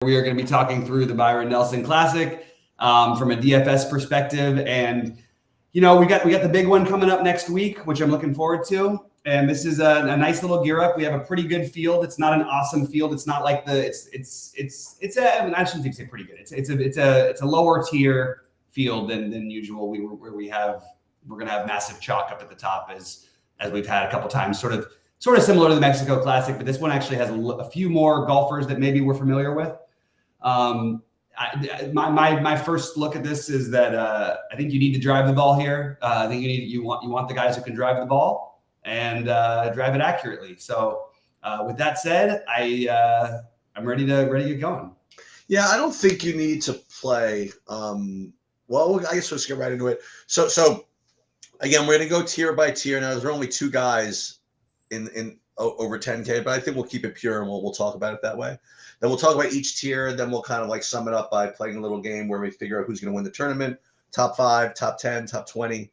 We are going to be talking through the Byron Nelson Classic from a DFS perspective, and we got the big one coming up next week, which I'm looking forward to. And this is a nice little gear up. We have a pretty good field. It's not an awesome field. It's not like I shouldn't say pretty good. It's a lower tier field than usual. We're going to have massive chalk up at the top as we've had a couple times, sort of similar to the Mexico Classic, but this one actually has a few more golfers that maybe we're familiar with. My first look at this is that I think you need to drive the ball here. I think you want the guys who can drive the ball and drive it accurately. So with that said, I'm ready to get going. Yeah, I don't think you need to play. Well, I guess let's get right into it. So again, we're going to go tier by tier. Now, there are only two guys in over 10K, but I think we'll keep it pure and we'll talk about it that way. Then we'll talk about each tier. Then we'll kind of like sum it up by playing a little game where we figure out who's going to win the tournament, top 5, top 10, top 20,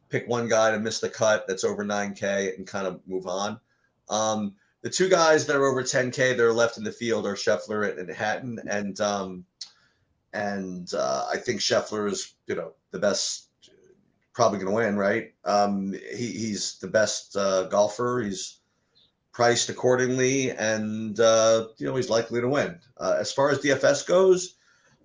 pick one guy to miss the cut that's over 9K and kind of move on. The two guys that are over 10K that are left in the field are Scheffler and Hatton. And I think Scheffler is, the best, probably going to win, right? He's the best golfer. He's priced accordingly, and he's likely to win. As far as DFS goes,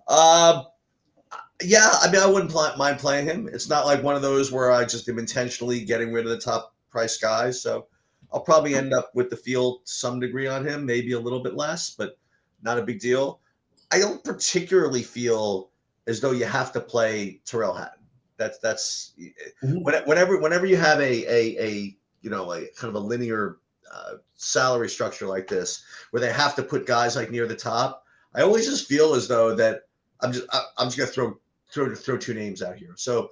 yeah, I mean, I wouldn't mind playing him. It's not like one of those where I just am intentionally getting rid of the top price guys. So I'll probably end up with the field to some degree on him, maybe a little bit less, but not a big deal. I don't particularly feel as though you have to play Tyrrell Hatton. That's whenever you have a kind of a linear salary structure like this, where they have to put guys like near the top. I always just feel as though that I'm just gonna throw two names out here. So,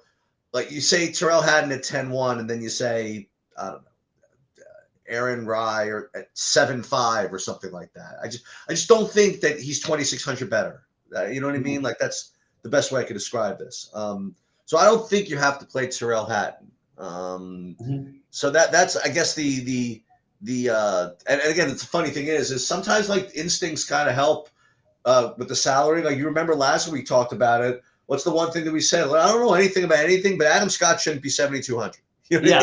like you say Tyrrell Hatton at 10-1, and then you say I don't know Aaron Rye or at 7-5 or something like that. I just don't think that he's 2,600 better. You know what I mean? Like that's the best way I could describe this. So I don't think you have to play Tyrrell Hatton. So that's I guess and again, the funny thing is sometimes like instincts kind of help with the salary. Like you remember last week we talked about it. What's the one thing that we said? Well, I don't know anything about anything, but Adam Scott shouldn't be 7,200. Yeah.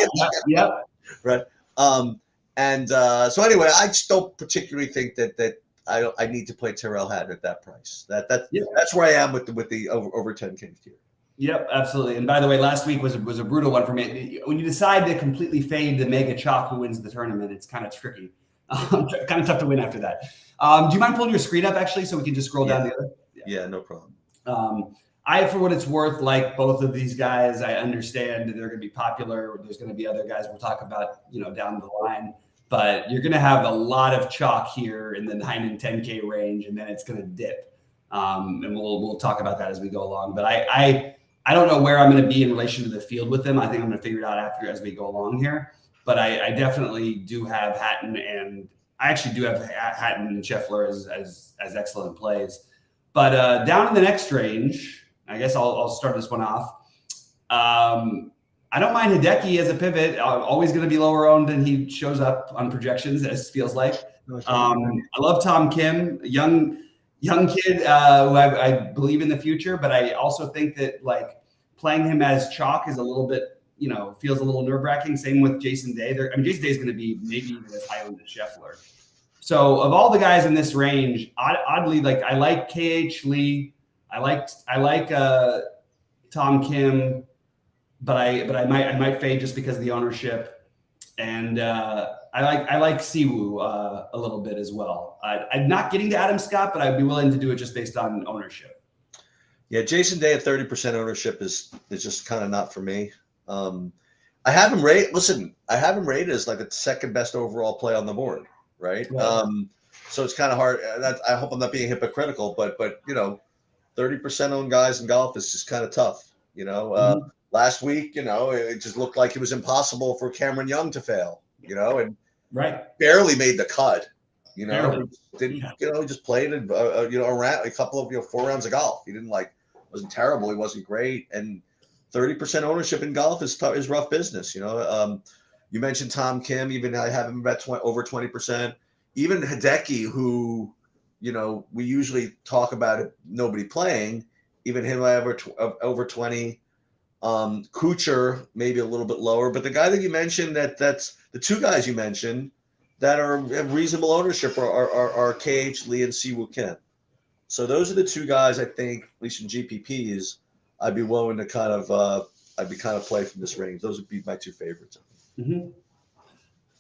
Right. So anyway, I just don't particularly think that I need to play Tyrrell Hatton at that price. That's where I am with the over 10K tier. Yep, absolutely. And by the way, last week was a brutal one for me. When you decide to completely fade the mega chalk who wins the tournament, it's kind of tricky. Kind of tough to win after that. Do you mind pulling your screen up actually so we can just scroll down the other? Yeah, no problem. For what it's worth, like both of these guys, I understand they're going to be popular. There's going to be other guys we'll talk about, down the line. But you're going to have a lot of chalk here in the 9 and 10K range, and then it's going to dip. And we'll talk about that as we go along. But I don't know where I'm going to be in relation to the field with them. I think I'm going to figure it out as we go along here. But I definitely do have Hatton, and I actually do have Hatton and Scheffler as excellent plays. But down in the next range, I guess I'll start this one off. I don't mind Hideki as a pivot. Always going to be lower owned than he shows up on projections, as feels like. I love Tom Kim, young kid who I believe in the future, but I also think that like playing him as chalk is a little bit, feels a little nerve-wracking. Same with Jason Day. Jason Day is going to be maybe even as high on the Scheffler. So of all the guys in this range, oddly, like I like KH Lee, I like Tom Kim, but I might fade just because of the ownership, and I like Siwoo a little bit as well. I'm not getting to Adam Scott, but I'd be willing to do it just based on ownership. Yeah, Jason Day at 30% ownership is just kind of not for me. I have him rated. Listen, I have him rated as like the second best overall play on the board, right? So it's kind of hard. I hope I'm not being hypocritical, but 30% owned guys in golf is just kind of tough. Last week, it just looked like it was impossible for Cameron Young to fail. And barely made the cut. Just played around a couple of 4 rounds of golf. He didn't wasn't terrible. He wasn't great. And 30% ownership in golf is rough business. You mentioned Tom Kim. Even I have him about over 20%. Even Hideki, who we usually talk about it, nobody playing. Even him, I have over 20. Kuchar, maybe a little bit lower. But the guy that you mentioned, that's the two guys you mentioned that have reasonable ownership are KH Lee and Siwoo Kim. So those are the two guys I think, at least in GPPs, I'd be willing to kind of play from this range. Those would be my two favorites. Mm-hmm.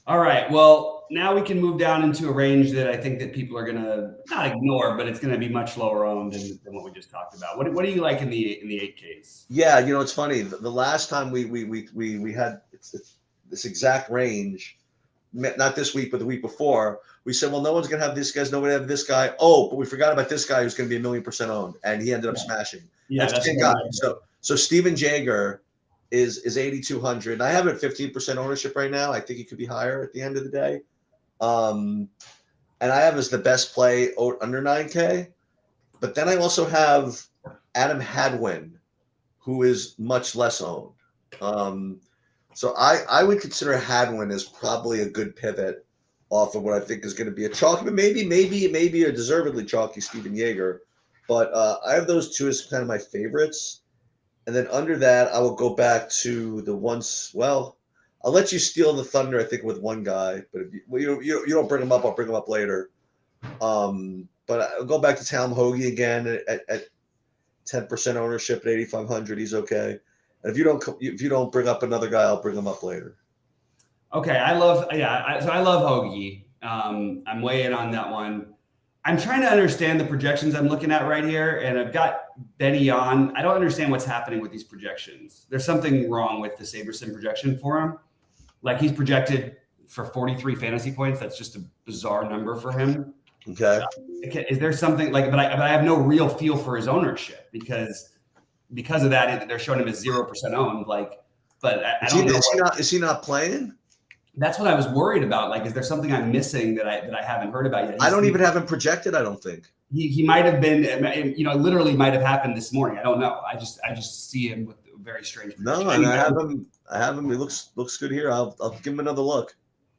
All right. Well, now we can move down into a range that I think that people are going to not ignore, but it's going to be much lower owned than what we just talked about. What do you like in the 8Ks? Yeah, it's funny. The last time we had this exact range, not this week, but the week before, we said, well, no one's going to have this guy. Nobody have this guy. Oh, but we forgot about this guy who's going to be 1,000,000% owned, and he ended up smashing. Yeah, that's the same guy. So Steven Jaeger is 8,200. And I have it at 15% ownership right now. I think he could be higher at the end of the day. And I have as the best play under 9K. But then I also have Adam Hadwin, who is much less owned. So I would consider Hadwin as probably a good pivot off of what I think is going to be a chalky, but maybe a deservedly chalky Steven Jaeger. But I have those two as kind of my favorites. And then under that, I will go back to the ones. Well, I'll let you steal the thunder, I think, with one guy. But if you don't bring him up, I'll bring him up later. But I'll go back to Talon Hoagie again at 10% ownership at 8,500. He's okay. And if you don't bring up another guy, I'll bring him up later. Okay, I love Hoagie. I'm way in on that one. I'm trying to understand the projections I'm looking at right here, and I've got Benny on. I don't understand what's happening with these projections. There's something wrong with the SaberSim projection for him. Like, he's projected for 43 fantasy points. That's just a bizarre number for him. Okay. Is there something like? But I have no real feel for his ownership because of that they're showing him as 0% owned. Like, but I don't know. Is he not playing? That's what I was worried about. Like, is there something I'm missing that I haven't heard about yet? I don't even have him projected. I don't think he might have been. Literally might have happened this morning. I don't know. I just see him with a very strange. No, and I have him. He looks good here. I'll give him another look.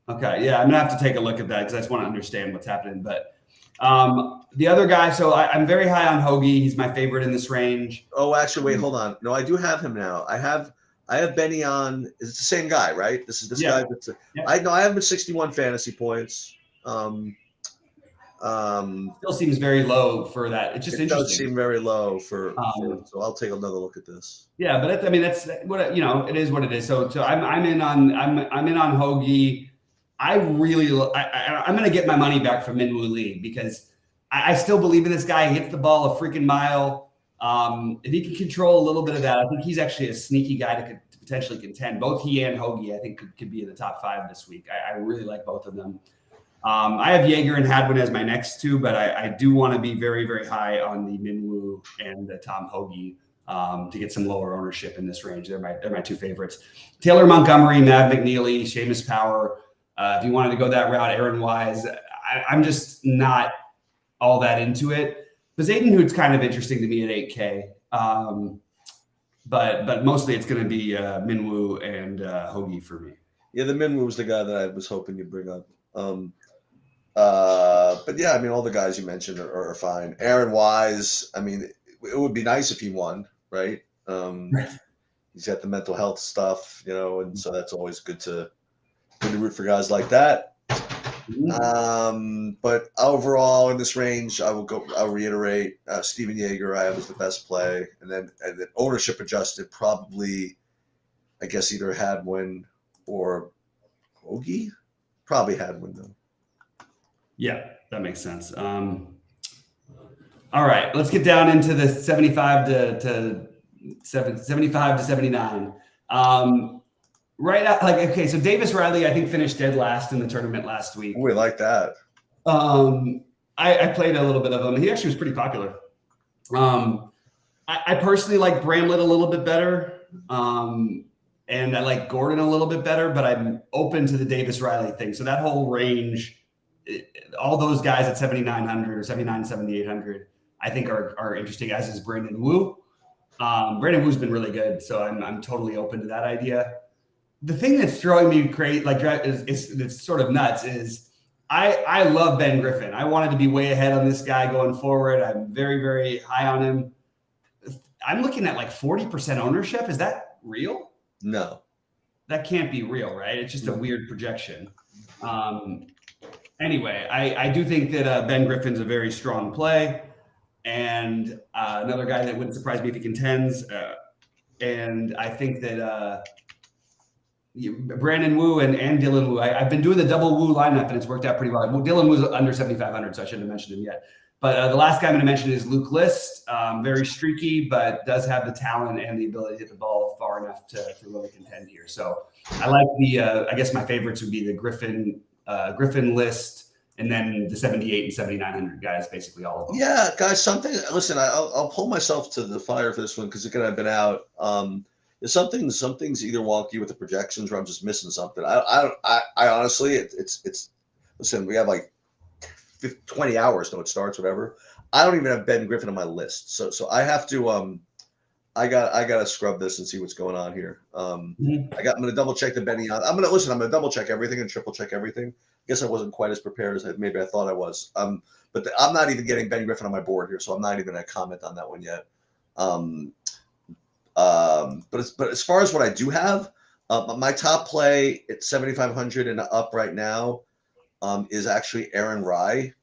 Okay, yeah, I'm gonna have to take a look at that because I just want to understand what's happening. But the other guy, so I'm very high on Hoagie. He's my favorite in this range. Oh, actually, wait, hold on. No, I do have him now. I have Benny on. It's the same guy, right? This is this guy. I have him at 61 fantasy points. Still seems very low for that. It's just interesting. It does seem very low for so I'll take another look at this. Yeah, but that's what it is. What it is. So I'm in on Hoagie. I'm going to get my money back from Minwoo Lee because I still believe in this guy. He hits the ball a freaking mile. If he can control a little bit of that, I think he's actually a sneaky guy to potentially contend. Both he and Hoagie, I think, could be in the top 5 this week. I really like both of them. I have Jaeger and Hadwin as my next two, but I do want to be very, very high on the Minwoo and the Tom Hoagie to get some lower ownership in this range. They're my two favorites. Taylor Montgomery, Matt McNeely, Seamus Power. If you wanted to go that route, Aaron Wise, I'm just not all that into it. But Zayden Hoot's kind of interesting to me at 8K. But mostly it's going to be Minwoo and Hoagie for me. Yeah, the Minwoo was the guy that I was hoping you'd bring up. But yeah, I mean, all the guys you mentioned are fine. Aaron Wise, I mean, it would be nice if he won, right? He's got the mental health stuff, and so that's always good to root for guys like that. But overall in this range, I'll reiterate Steven Jaeger I have as the best play, and then ownership adjusted, probably I guess either Hadwin or Hoagie. Probably Hadwin though. Yeah, that makes sense. All right, let's get down into the 75 to 79. Right out, okay, so Davis Riley, I think, finished dead last in the tournament last week. We like that. I played a little bit of him. He actually was pretty popular. I personally like Bramlett a little bit better. And I like Gordon a little bit better, but I'm open to the Davis Riley thing. So that whole range, all those guys at 7,900 or 7,900, 7,800, I think are interesting, as is Brandon Wu. Brandon Wu's been really good, so I'm totally open to that idea. The thing that's throwing me crazy, it's sort of nuts, is I love Ben Griffin. I wanted to be way ahead on this guy going forward. I'm very, very high on him. I'm looking at like 40% ownership. Is that real? No. That can't be real, right? It's just a weird projection. Anyway, I do think that Ben Griffin's a very strong play, and another guy that wouldn't surprise me if he contends. And I think that Brandon Wu and Dylan Wu, I've been doing the double Wu lineup, and it's worked out pretty well. Dylan Wu's under 7,500, so I shouldn't have mentioned him yet. But the last guy I'm going to mention is Luke List. Very streaky, but does have the talent and the ability to hit the ball far enough to really contend here. So I like I guess my favorites would be the Griffin List, and then the 78 and 7,900 guys, basically all of them. Yeah, guys, listen, I'll pull myself to the fire for this one because again, I've been out. Something's either wonky with the projections or I'm just missing something. I honestly, it's listen, we have like 20 hours till it starts, whatever. I don't even have Ben Griffin on my list. So I have to, I gotta scrub this and see what's going on here. I'm gonna double check the Benny. I'm gonna double check everything and triple check everything. I guess I wasn't quite as prepared as maybe I thought I was. But I'm not even getting Ben Griffin on my board here, so I'm not even gonna comment on that one yet. But as far as what I do have, my top play at 7,500 and up right now is actually Aaron Rye,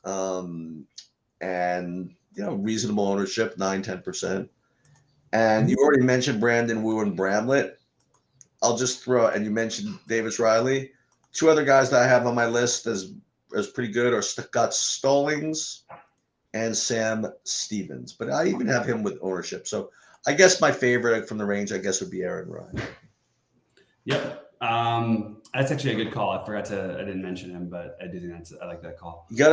and reasonable ownership, 9-10%. And you already mentioned Brandon Wu and Bramlett. I'll just throw, and you mentioned Davis Riley. Two other guys that I have on my list as pretty good are Scott Stallings and Sam Stevens. But I even have him with ownership. So I guess my favorite from the range, I guess, would be Aaron Ryan. Yep. That's actually a good call. I didn't mention him, but I do think I like that call. You got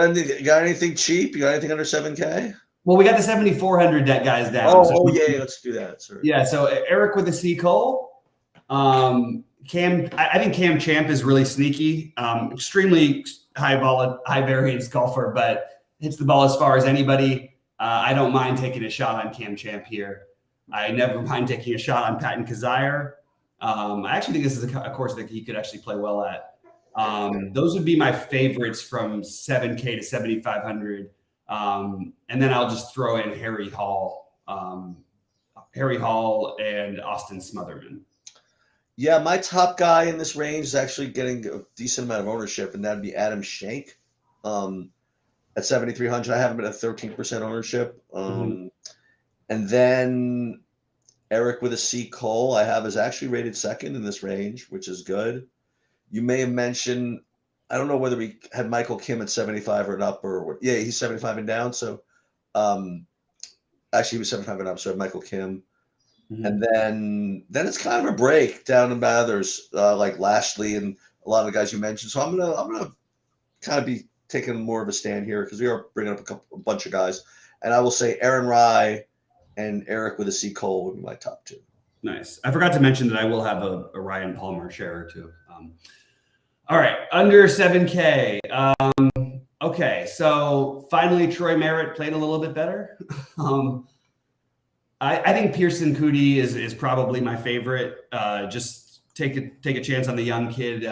anything cheap? You got anything under 7K? Well, we got the 7,400 guys down. Yeah, let's do that. Sorry. Yeah, so Eric with the C. Cole. I think Cam Champ is really sneaky. Extremely high variance golfer, but hits the ball as far as anybody. I don't mind taking a shot on Cam Champ here. I never mind taking a shot on Patton Kazire. I actually think this is a course that he could actually play well at. Those would be my favorites from 7K to 7,500. And then I'll just throw in Harry Hall and Austin Smotherman. Yeah, my top guy in this range is actually getting a decent amount of ownership, and that'd be Adam Schenk. At 7,300, I have him at a 13% ownership. And then Eric with a C. Cole, I have is actually rated second in this range, which is good. You may have mentioned, I don't know whether we had Michael Kim at 75 or up yeah, he's 75 and down. So actually he was 75 and up. So Michael Kim. And then it's kind of a break down in others like Lashley and a lot of the guys you mentioned. So I'm gonna kind of be taking more of a stand here because we are bringing up a bunch of guys. And I will say Aaron Rye and Eric with a C. Cole would be my top two. Nice. I forgot to mention that I will have a Ryan Palmer share or two. All right, under 7K. Okay, so finally Troy Merritt played a little bit better. I think Pearson Coody is probably my favorite. Just take a chance on the young kid.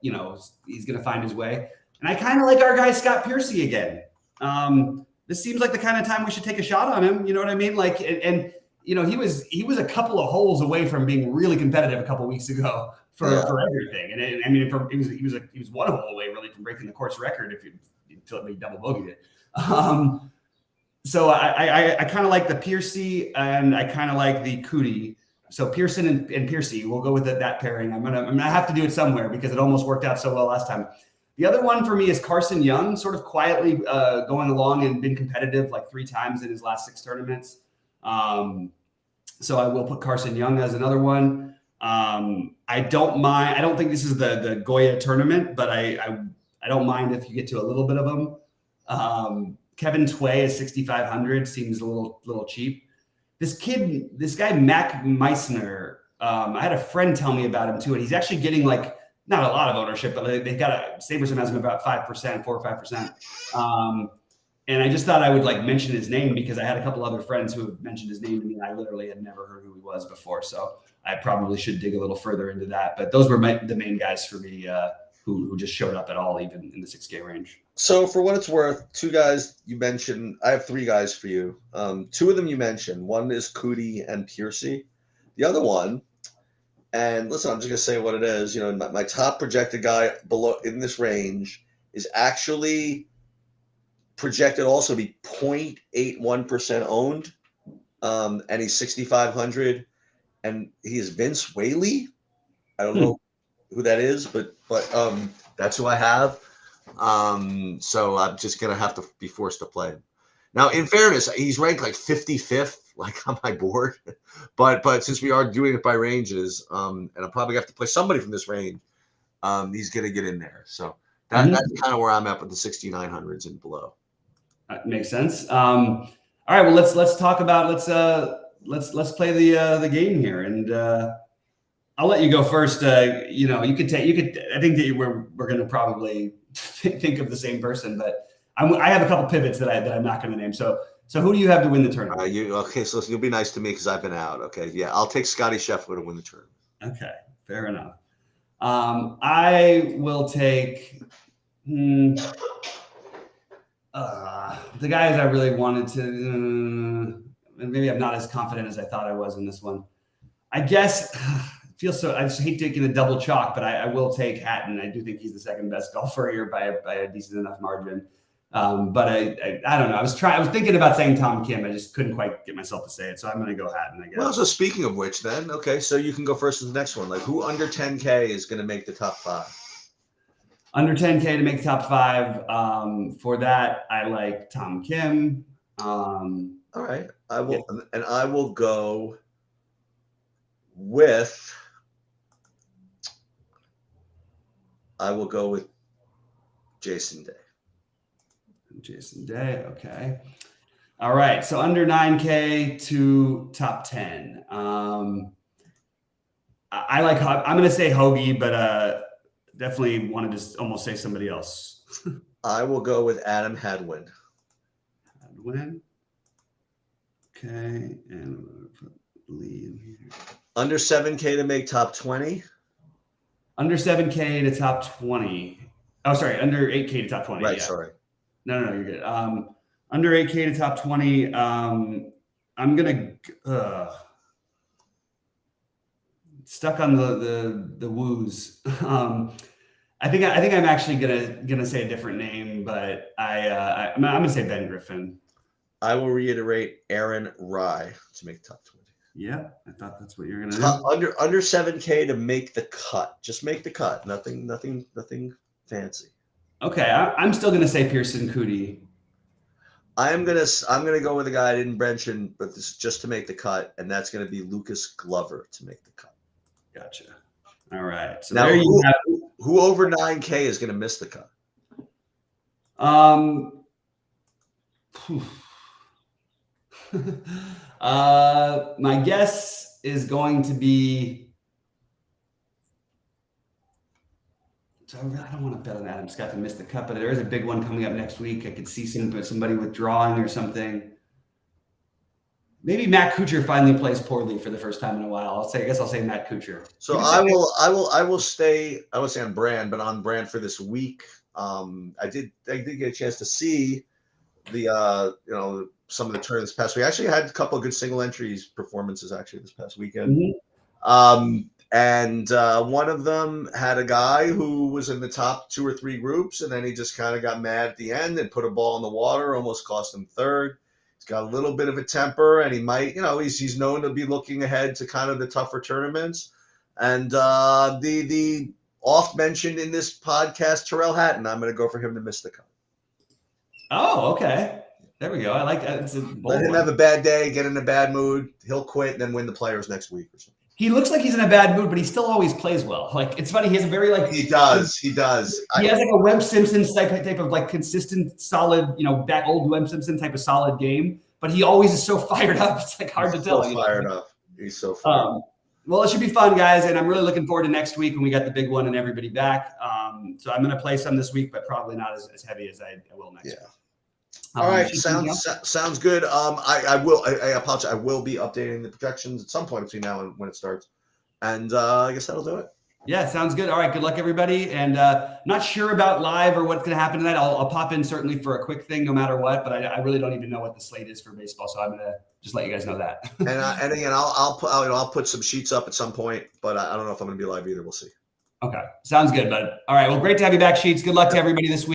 He's going to find his way. And I kind of like our guy Scott Piercy again. This seems like the kind of time we should take a shot on him. You know what I mean? Like, and he was a couple of holes away from being really competitive a couple of weeks ago for everything. And he was one hole away really from breaking the course record until he double bogeyed it. So I kind of like the Piercy and I kind of like the Coody. So Pearson and Piercy, we'll go with that pairing. I'm gonna have to do it somewhere because it almost worked out so well last time. The other one for me is Carson Young, sort of quietly going along and been competitive like 3 times in his last 6 tournaments. So I will put Carson Young as another one. I don't mind. I don't think this is the Goya tournament, but I don't mind if you get to a little bit of them. Kevin Tway is 6,500 seems a little cheap. This guy Mac Meissner. I had a friend tell me about him too, and he's actually getting like not a lot of ownership, but they've got Saberson has him about 5%, 4 or 5%. And I just thought I would like mention his name because I had a couple other friends who have mentioned his name to me. And I literally had never heard who he was before. So I probably should dig a little further into that. But those were the main guys for me who just showed up at all, even in the 6K range. So for what it's worth, two guys you mentioned, I have three guys for you. Two of them you mentioned. One is Cootie and Piercy. The other one, and listen, I'm just gonna say what it is. My top projected guy below in this range is actually projected also to be 0.81% owned, and he's 6,500, and he is Vince Whaley. I don't know who that is, but that's who I have. So I'm just gonna have to be forced to play him. Now, in fairness, he's ranked like 55th, like on my board. But since we are doing it by ranges, and I'll probably have to play somebody from this range, he's gonna get in there. So that's kind of where I'm at with the 6,900s and below. That makes sense. All right, well let's talk about let's play the game here, and I'll let you go first. You could I think that we're going to probably think of the same person, but I have a couple pivots that I'm not going to name. So who do you have to win the tournament? Okay, so you'll be nice to me because I've been out. Okay, yeah, I'll take Scotty Scheffler to win the tournament. Okay, fair enough. I will take the guys I really wanted to. Maybe I'm not as confident as I thought I was in this one. I guess. I just hate taking a double chalk, but I will take Hatton. I do think he's the second best golfer here by a decent enough margin. But I don't know. I was thinking about saying Tom Kim. I just couldn't quite get myself to say it. So I'm going to go Hatton, I guess. Well, so speaking of which then, okay, so you can go first to the next one. Like who under 10K is going to make the top 5? Under 10K to make the top 5. For that, I like Tom Kim. All right. I will go with Jason Day. Jason Day, okay. All right, so under 9K to top 10. I'm going to say Hoagie, but definitely wanted to almost say somebody else. I will go with Adam Hadwin. Hadwin. Okay, and I'm going to put Lee in here. Under 7K to make top 20. Under 7K to top 20. Oh, sorry. Under 8K to top 20. Right. Yeah. Sorry. No, you're good. Under 8K to top 20. I'm going to stuck on the woos. I think I'm actually gonna say a different name, but I'm going to say Ben Griffin. I will reiterate Aaron Rye to make the top 20. Yeah, I thought that's what you're gonna do. Under 7K to make the cut. Just make the cut. Nothing fancy. Okay, I'm still gonna say Pearson Cootie. I'm gonna go with a guy I didn't mention, but this is just to make the cut, and that's gonna be Lucas Glover to make the cut. Gotcha. All right. So now, there you have who over 9K is gonna miss the cut? My guess is going to be. So I don't want to bet on Adam Scott to miss the cut, but there is a big one coming up next week. I could see somebody withdrawing or something. Maybe Matt Kuchar finally plays poorly for the first time in a while. I guess I'll say Matt Kuchar. So I will stay. I would say on brand, but on brand for this week. I did get a chance to see the some of the turns this past week. I actually had a couple of good single entries performances actually this past weekend. Mm-hmm. And one of them had a guy who was in the top 2 or 3 groups, and then he just kind of got mad at the end and put a ball in the water, almost cost him third. He's got a little bit of a temper, and he might, he's known to be looking ahead to kind of the tougher tournaments. And the oft mentioned in this podcast, Terrell Hatton, I'm going to go for him to miss the cut. Oh, okay. There we go. I like that. Let him have a bad day, get in a bad mood. He'll quit and then win the Players next week or something. He looks like he's in a bad mood, but he still always plays well. Like, it's funny. He has a very He does. He has like a Webb Simpson type of like consistent, solid, that old Webb Simpson type of solid game. But he always is so fired up. It's like hard to tell. Fired up. He's so fired up. Well, it should be fun, guys, and I'm really looking forward to next week when we got the big one and everybody back. So I'm going to play some this week, but probably not as heavy as I will next week. All right, sounds good. I apologize. I will be updating the projections at some point between now and when it starts, and I guess that'll do it. Yeah, sounds good. All right, good luck, everybody. And not sure about live or what's going to happen tonight. I'll pop in certainly for a quick thing, no matter what. But I really don't even know what the slate is for baseball, so I'm going to just let you guys know that. And again, I'll put some sheets up at some point, but I don't know if I'm going to be live either. We'll see. Okay, sounds good, bud. All right, well, great to have you back, Sheets. Good luck to everybody this week.